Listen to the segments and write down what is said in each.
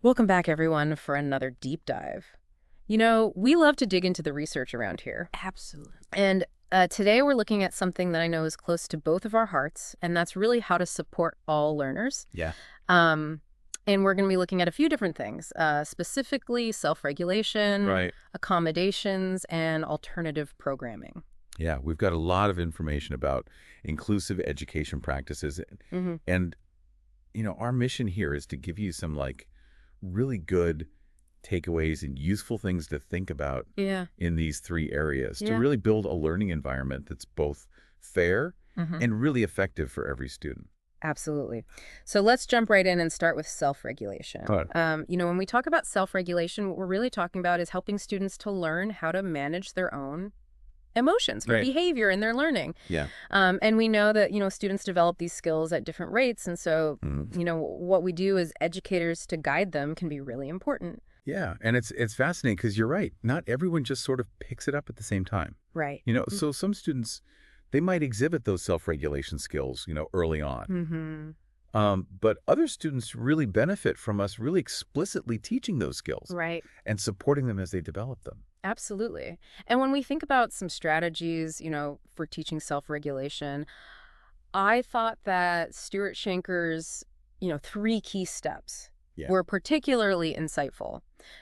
Welcome back, everyone, for another deep dive. We love to dig into the research around here. Absolutely. And today we're looking at something that I know is close to both of our hearts, and that's really how to support all learners. Yeah. Um, and we're going to be looking at a few different things, specifically self-regulation, Right. accommodations, and alternative programming. Yeah, we've got a lot of information about inclusive education practices. Hmm. And, our mission here is to give you some really good takeaways and useful things to think about Yeah. in these three areas to Yeah. really build a learning environment that's both fair Hmm. and really effective for every student. Absolutely. So let's jump right in and start with self-regulation. Good. When we talk about self-regulation, what we're really talking about is helping students to learn how to manage their own emotions or Right. behavior in their learning. Yeah. And we know that, students develop these skills at different rates. And so, Mhm. what we do as educators to guide them can be really important. Yeah, and it's fascinating because you're right. Not everyone just sort of picks it up at the same time. Right. So some students, they might exhibit those self-regulation skills, early on. Mm-hmm. But other students really benefit from us really explicitly teaching those skills Right. and supporting them as they develop them. Absolutely. And when we think about some strategies, for teaching self-regulation, I thought that Stuart Shanker's, three key steps Yeah. were particularly insightful.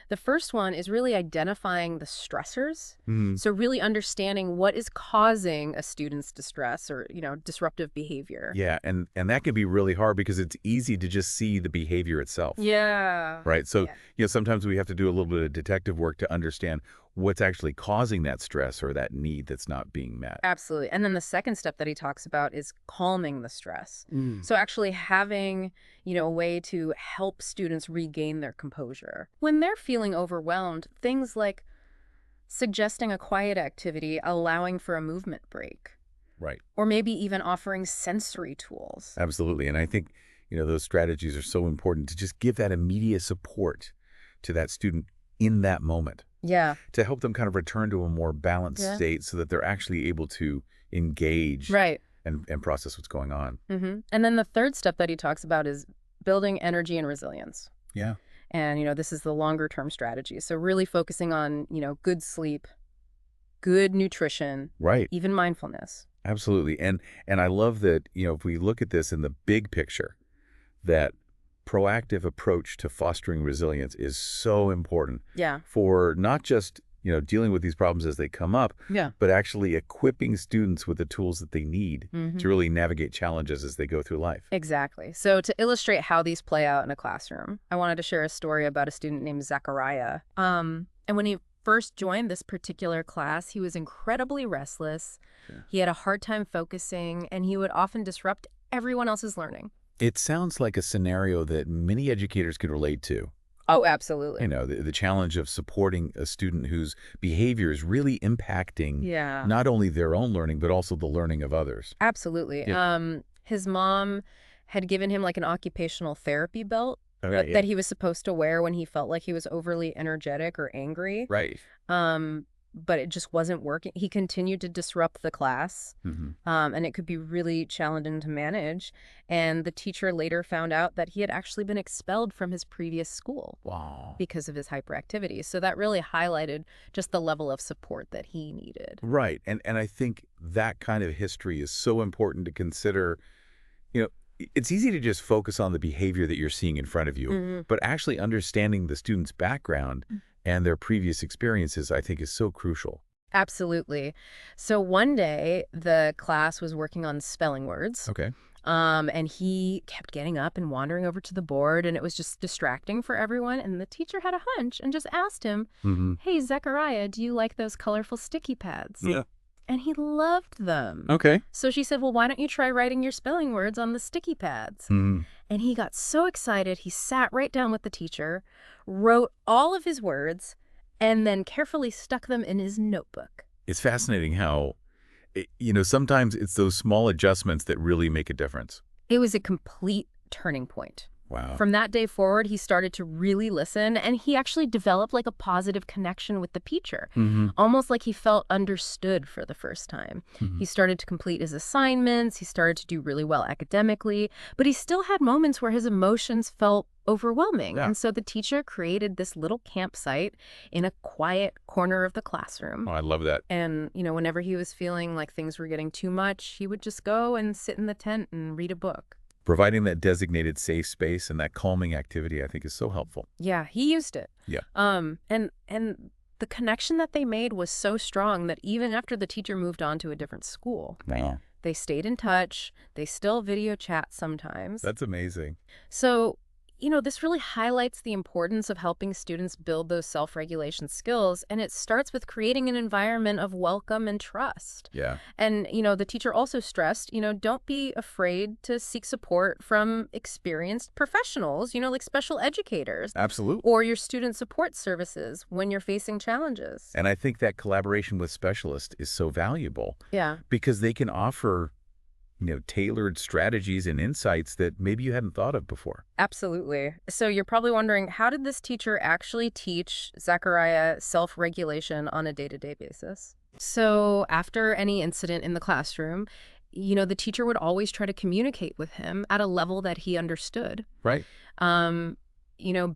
The first one is really identifying the stressors. Mm, So really understanding what is causing a student's distress or, disruptive behavior. yeah, and that can be really hard because it's easy to just see the behavior itself. Yeah. Right. So, Yeah. sometimes we have to do a little bit of detective work to understand what's actually causing that stress or that need that's not being met. Absolutely. And then the second step that he talks about is calming the stress. Mm. So actually having, a way to help students regain their composure. When they're feeling overwhelmed, things like suggesting a quiet activity, allowing for a movement break, Right. or maybe even offering sensory tools. Absolutely. And I think, those strategies are so important to just give that immediate support to that student in that moment Yeah. to help them kind of return to a more balanced Yeah. state so that they're actually able to engage Right. and process what's going on. And then the third step that he talks about is building energy and resilience. Yeah. And, this is the longer term strategy. So really focusing on, good sleep, good nutrition, Right. even mindfulness. Absolutely. And I love that, if we look at this in the big picture, that proactive approach to fostering resilience is so important Yeah. for not just, dealing with these problems as they come up, Yeah. but actually equipping students with the tools that they need Mhm. to really navigate challenges as they go through life. Exactly. So to illustrate how these play out in a classroom, I wanted to share a story about a student named Zachariah. And when he first joined this particular class, he was incredibly restless. Sure. He had a hard time focusing, and he would often disrupt everyone else's learning. It sounds like a scenario that many educators could relate to. Oh, absolutely. The challenge of supporting a student whose behavior is really impacting Yeah. not only their own learning, but also the learning of others. Absolutely. Yeah. His mom had given him like an occupational therapy belt Okay, yeah. that he was supposed to wear when he felt like he was overly energetic or angry. Right. But it just wasn't working. He continued to disrupt the class, Hmm. and it could be really challenging to manage. And the teacher later found out that he had actually been expelled from his previous school Wow. because of his hyperactivity. So that really highlighted just the level of support that he needed. Right. And I think that kind of history is so important to consider. It's easy to just focus on the behavior that you're seeing in front of you, Mhm. but actually understanding the student's background and their previous experiences, I think, is so crucial. Absolutely. So one day, the class was working on spelling words, Okay. and he kept getting up and wandering over to the board, and it was just distracting for everyone. And the teacher had a hunch and just asked him, Hmm. "Hey, Zechariah, do you like those colorful sticky pads?" Yeah. And he loved them. Okay. So she said, "Well, why don't you try writing your spelling words on the sticky pads?" Hmm. And he got so excited, he sat right down with the teacher, wrote all of his words, and then carefully stuck them in his notebook. It's fascinating how, sometimes it's those small adjustments that really make a difference. It was a complete turning point. Wow. From that day forward, he started to really listen, and he actually developed like a positive connection with the teacher, Mm-hmm. almost like he felt understood for the first time. Mm-hmm. He started to complete his assignments, he started to do really well academically, but he still had moments where his emotions felt overwhelming. Yeah. And so the teacher created this little campsite in a quiet corner of the classroom. Oh, I love that. And, whenever he was feeling like things were getting too much, he would just go and sit in the tent and read a book. Providing that designated safe space and that calming activity, I think, is so helpful. Yeah, he used it. Yeah. And the connection that they made was so strong that even after the teacher moved on to a different school, Wow. they stayed in touch. They still video chat sometimes. That's amazing. So, this really highlights the importance of helping students build those self-regulation skills, and it starts with creating an environment of welcome and trust. Yeah. And, the teacher also stressed, don't be afraid to seek support from experienced professionals, like special educators Absolutely. or your student support services when you're facing challenges. And I think that collaboration with specialists is so valuable Yeah, because they can offer, tailored strategies and insights that maybe you hadn't thought of before. absolutely. So you're probably wondering, how did this teacher actually teach Zachariah self-regulation on a day-to-day basis? So after any incident in the classroom, the teacher would always try to communicate with him at a level that he understood. Right. Um,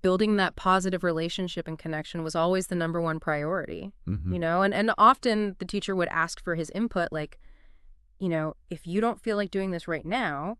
building that positive relationship and connection was always the number one priority, Mm-hmm. and often the teacher would ask for his input, like, if you don't feel like doing this right now,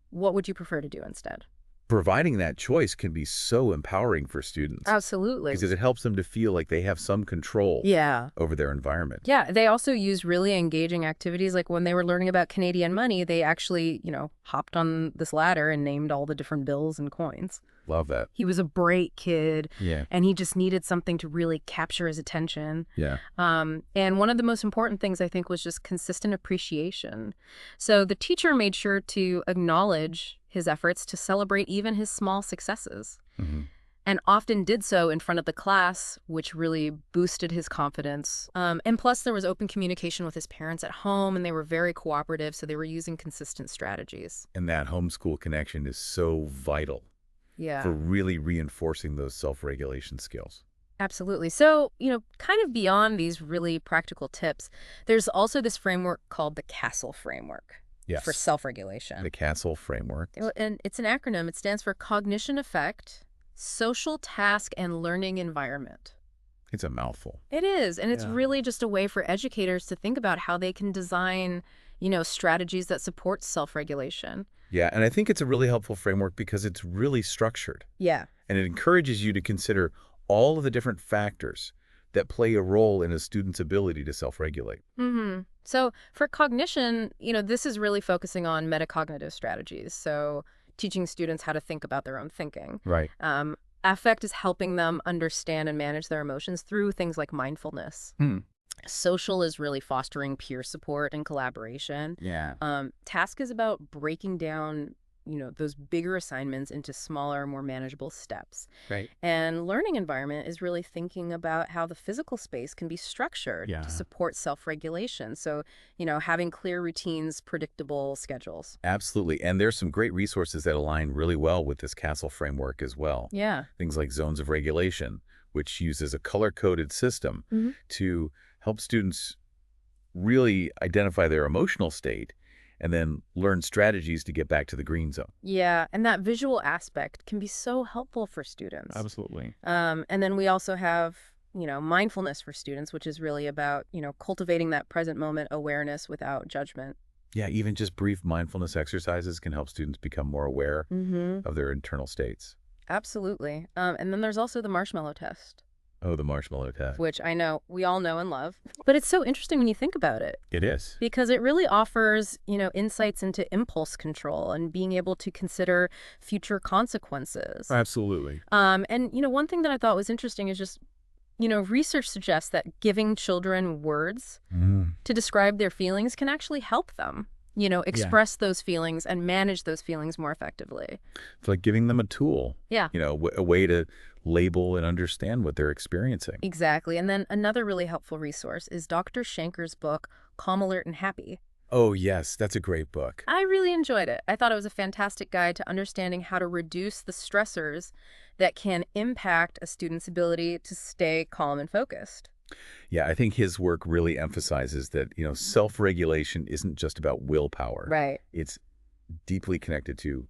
what would you prefer to do instead? Providing that choice can be so empowering for students Absolutely. because it helps them to feel like they have some control Yeah. over their environment. Yeah, they also use really engaging activities. Like when they were learning about Canadian money, they actually, hopped on this ladder and named all the different bills and coins. Love that. He was a bright kid, Yeah. and he just needed something to really capture his attention. Yeah. And one of the most important things, I think, was just consistent appreciation. So the teacher made sure to acknowledge his efforts, to celebrate even his small successes, Mm-hmm. and often did so in front of the class, which really boosted his confidence. And plus, there was open communication with his parents at home, and they were very cooperative, so they were using consistent strategies. And that homeschool connection is so vital Yeah. for really reinforcing those self-regulation skills. Absolutely. So, kind of beyond these really practical tips, there's also this framework called the CASTLE framework Yes. for self-regulation. The CASTLE framework. And it's an acronym. It stands for Cognition Effect, Social Task, and Learning Environment. It's a mouthful. It is. And it's Yeah. really just a way for educators to think about how they can design, strategies that support self-regulation. Yeah, and I think it's a really helpful framework because it's really structured. Yeah. And it encourages you to consider all of the different factors that play a role in a student's ability to self-regulate. Mm-hmm. So for cognition, this is really focusing on metacognitive strategies. So teaching students how to think about their own thinking. Right. Affect is helping them understand and manage their emotions through things like mindfulness. Hmm. Social is really fostering peer support and collaboration. Yeah. Task is about breaking down, those bigger assignments into smaller, more manageable steps. Right. And learning environment is really thinking about how the physical space can be structured Yeah. to support self-regulation. So, having clear routines, predictable schedules. Absolutely. And there's some great resources that align really well with this CASTLE framework as well. Yeah. Things like zones of regulation, which uses a color-coded system Mhm. to help students really identify their emotional state and then learn strategies to get back to the green zone. Yeah, and that visual aspect can be so helpful for students. Absolutely. And then we also have, mindfulness for students, which is really about, cultivating that present moment awareness without judgment. Yeah, even just brief mindfulness exercises can help students become more aware Mm-hmm. of their internal states. Absolutely. And then there's also the marshmallow test, Oh, the marshmallow test. which I know we all know and love. But it's so interesting when you think about it, It is. because it really offers, insights into impulse control and being able to consider future consequences. Absolutely. And, one thing that I thought was interesting is just, research suggests that giving children words to describe their feelings can actually help them, express those feelings and manage those feelings more effectively. It's like giving them a tool, Yeah. a way to label and understand what they're experiencing. Exactly. And then another really helpful resource is Dr. Shanker's book, Calm, Alert, and Happy. Oh, yes, that's a great book. I really enjoyed it. I thought it was a fantastic guide to understanding how to reduce the stressors that can impact a student's ability to stay calm and focused. Yeah, I think his work really emphasizes that, self-regulation isn't just about willpower. Right. It's deeply connected to,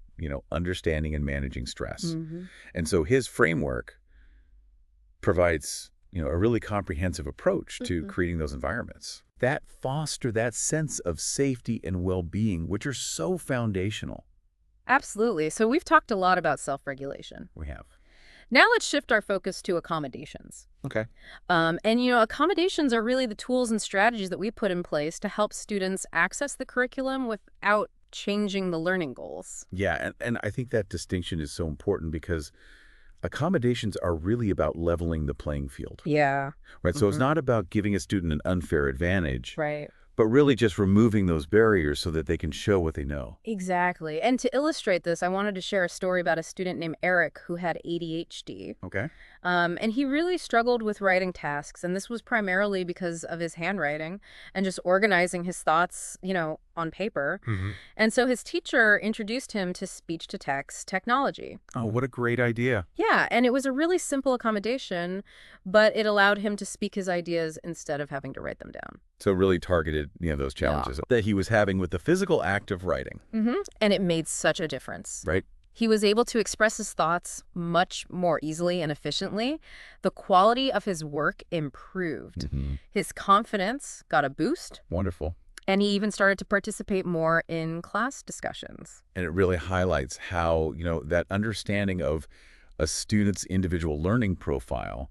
understanding and managing stress. Hmm. And so his framework provides, a really comprehensive approach to Hmm. creating those environments that foster that sense of safety and well-being, which are so foundational. Absolutely. So we've talked a lot about self-regulation. We have. Now let's shift our focus to accommodations. Okay. Accommodations are really the tools and strategies that we put in place to help students access the curriculum without changing the learning goals. Yeah, and I think that distinction is so important because accommodations are really about leveling the playing field, Yeah. right? So it's Hmm. not about giving a student an unfair advantage, Right. but really just removing those barriers so that they can show what they know. Exactly. And to illustrate this, I wanted to share a story about a student named Eric who had ADHD. Okay. And he really struggled with writing tasks, and this was primarily because of his handwriting and just organizing his thoughts, on paper. Hmm. And so his teacher introduced him to speech-to-text technology. Oh, what a great idea. Yeah, and it was a really simple accommodation, but it allowed him to speak his ideas instead of having to write them down. So really targeted, those Yeah. challenges that he was having with the physical act of writing, And it made such a difference. right? He was able to express his thoughts much more easily and efficiently. The quality of his work improved. Hmm. His confidence got a boost, Wonderful. and he even started to participate more in class discussions. And it really highlights how, that understanding of a student's individual learning profile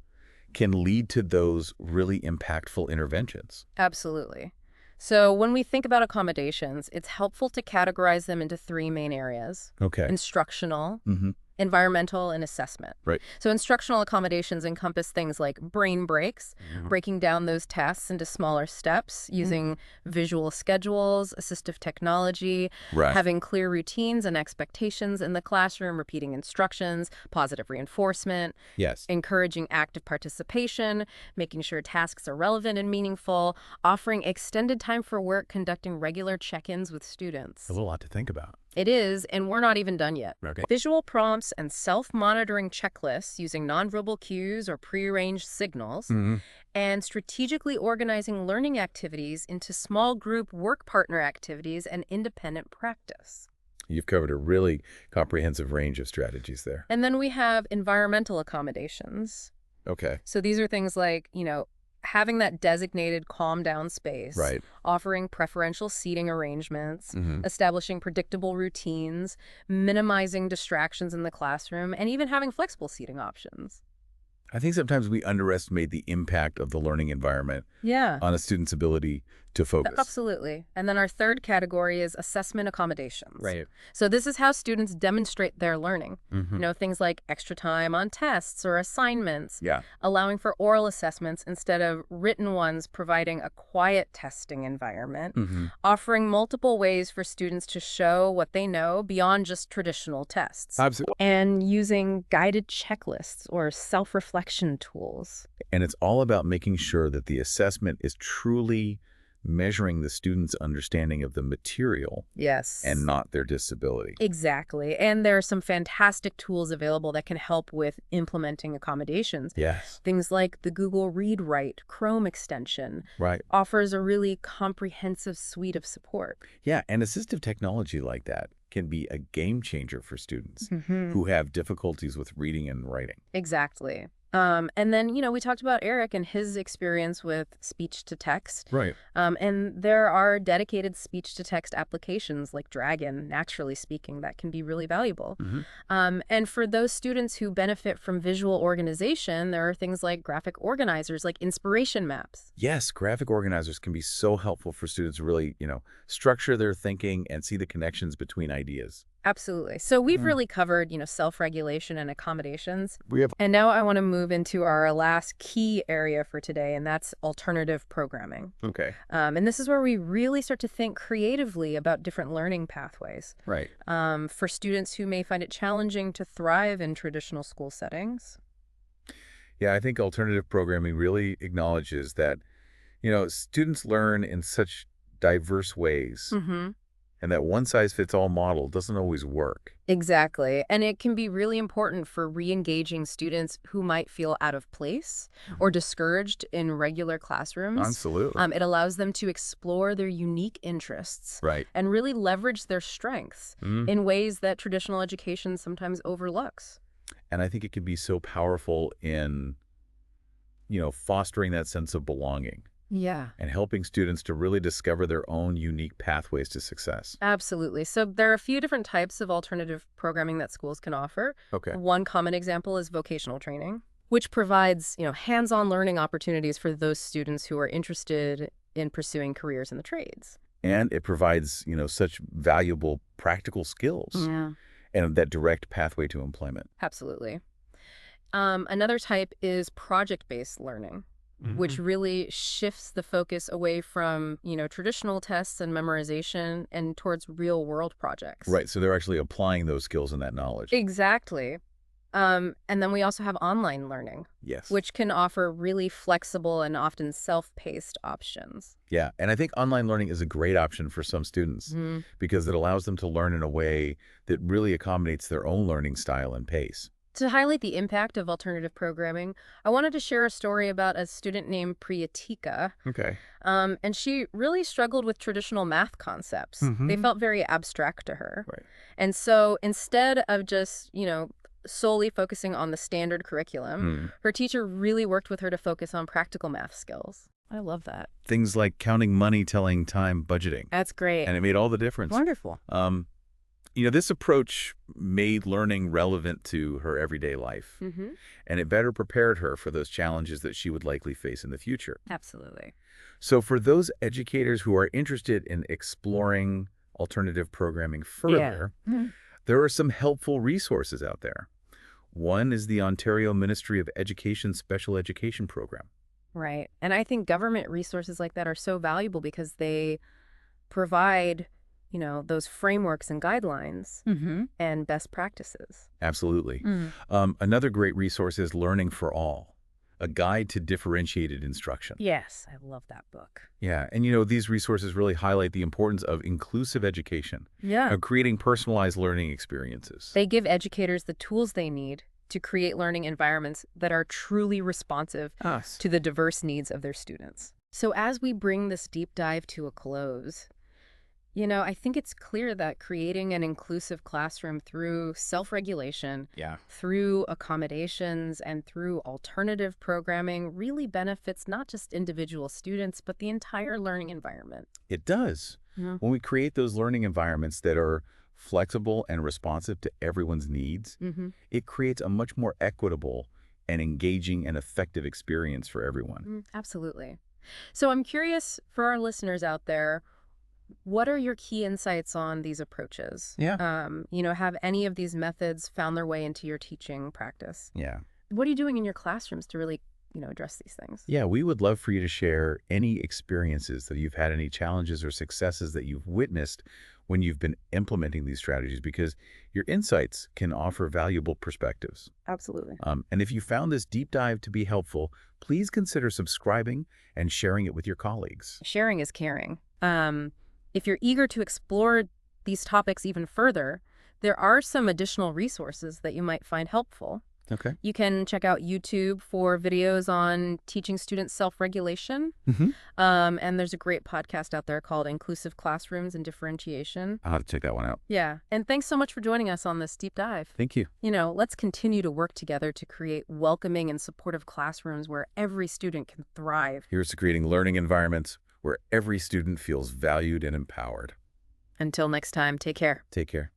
can lead to those really impactful interventions. Absolutely. So when we think about accommodations, it's helpful to categorize them into three main areas: Okay. instructional, Hmm. environmental, and assessment. Right. So instructional accommodations encompass things like brain breaks, breaking down those tasks into smaller steps, using visual schedules, assistive technology, Right. having clear routines and expectations in the classroom, repeating instructions, positive reinforcement, Yes. encouraging active participation, making sure tasks are relevant and meaningful, offering extended time for work, conducting regular check-ins with students. A lot to think about. It is, and we're not even done yet. Okay. Visual prompts and self-monitoring checklists using nonverbal cues or prearranged signals, Hmm. and strategically organizing learning activities into small group work partner activities and independent practice. You've covered a really comprehensive range of strategies there. And then we have environmental accommodations. Okay. So these are things like, having that designated calm down space, Right. offering preferential seating arrangements, Hmm. establishing predictable routines, minimizing distractions in the classroom, and even having flexible seating options. I think sometimes we underestimate the impact of the learning environment Yeah. on a student's ability to focus. Absolutely. And then our third category is assessment accommodations. Right. So this is how students demonstrate their learning. Hmm. Things like extra time on tests or assignments, Yeah. allowing for oral assessments instead of written ones, providing a quiet testing environment, Hmm. offering multiple ways for students to show what they know beyond just traditional tests, Absolutely. and using guided checklists or self-reflection tools. And it's all about making sure that the assessment is truly measuring the student's understanding of the material Yes. and not their disability. Exactly. And there are some fantastic tools available that can help with implementing accommodations. Yes. Things like the Google Read Write Chrome extension Right. offers a really comprehensive suite of support. Yeah, and assistive technology like that can be a game changer for students Mm-hmm. who have difficulties with reading and writing. Exactly. And then, we talked about Eric and his experience with speech to text. Right. And there are dedicated speech to text applications like Dragon, Naturally Speaking, that can be really valuable. Hmm. And for those students who benefit from visual organization, there are things like graphic organizers, like inspiration maps. Yes, graphic organizers can be so helpful for students to really, structure their thinking and see the connections between ideas. Absolutely. So we've Mhm. really covered, self-regulation and accommodations. We have. And now I want to move into our last key area for today, and that's alternative programming. Okay. And this is where we really start to think creatively about different learning pathways Right. for students who may find it challenging to thrive in traditional school settings. Yeah, I think alternative programming really acknowledges that, students learn in such diverse ways, Mm-hmm. and that one-size-fits-all model doesn't always work. Exactly. And it can be really important for re-engaging students who might feel out of place or discouraged in regular classrooms. Absolutely. It allows them to explore their unique interests Right. and really leverage their strengths Mm. in ways that traditional education sometimes overlooks. And I think it can be so powerful in, fostering that sense of belonging Yeah. and helping students to really discover their own unique pathways to success. Absolutely. So there are a few different types of alternative programming that schools can offer. Okay. One common example is vocational training, which provides, hands-on learning opportunities for those students who are interested in pursuing careers in the trades. And it provides, such valuable practical skills Yeah. and that direct pathway to employment. Absolutely. Another type is project-based learning, which really shifts the focus away from, traditional tests and memorization and towards real-world projects. Right. So they're actually applying those skills and that knowledge. Exactly. And then we also have online learning, Yes. which can offer really flexible and often self-paced options. Yeah. And I think online learning is a great option for some students because it allows them to learn in a way that really accommodates their own learning style and pace. To highlight the impact of alternative programming, I wanted to share a story about a student named Priyatika. Okay. And she really struggled with traditional math concepts. They felt very abstract to her. Right. And so instead of just, solely focusing on the standard curriculum, her teacher really worked with her to focus on practical math skills. I love that. Things like counting money, telling time, budgeting. That's great. And it made all the difference. Wonderful. This approach made learning relevant to her everyday life, and it better prepared her for those challenges that she would likely face in the future. Absolutely. So for those educators who are interested in exploring alternative programming further, there are some helpful resources out there. One is the Ontario Ministry of Education Special Education Program. Right. And I think government resources like that are so valuable because they provide, those frameworks and guidelines and best practices. Absolutely. Another great resource is Learning for All, a guide to differentiated instruction. Yes, I love that book. Yeah, and these resources really highlight the importance of inclusive education, Yeah. of creating personalized learning experiences. They give educators the tools they need to create learning environments that are truly responsive to the diverse needs of their students. So as we bring this deep dive to a close, I think it's clear that creating an inclusive classroom through self-regulation, through accommodations, and through alternative programming really benefits not just individual students, but the entire learning environment. It does. Yeah. When we create those learning environments that are flexible and responsive to everyone's needs, it creates a much more equitable and engaging and effective experience for everyone. Absolutely. So I'm curious for our listeners out there, what are your key insights on these approaches? Yeah. Have any of these methods found their way into your teaching practice? Yeah. What are you doing in your classrooms to really, address these things? Yeah, we would love for you to share any experiences that you've had, any challenges or successes that you've witnessed when you've been implementing these strategies, because your insights can offer valuable perspectives. Absolutely. And if you found this deep dive to be helpful, please consider subscribing and sharing it with your colleagues. Sharing is caring. If you're eager to explore these topics even further, there are some additional resources that you might find helpful. Okay. You can check out YouTube for videos on teaching students self-regulation. And there's a great podcast out there called Inclusive Classrooms and Differentiation. I'll have to check that one out. Yeah. And thanks so much for joining us on this deep dive. Thank you. Let's continue to work together to create welcoming and supportive classrooms where every student can thrive. Here's to creating learning environments where every student feels valued and empowered. Until next time, take care. Take care.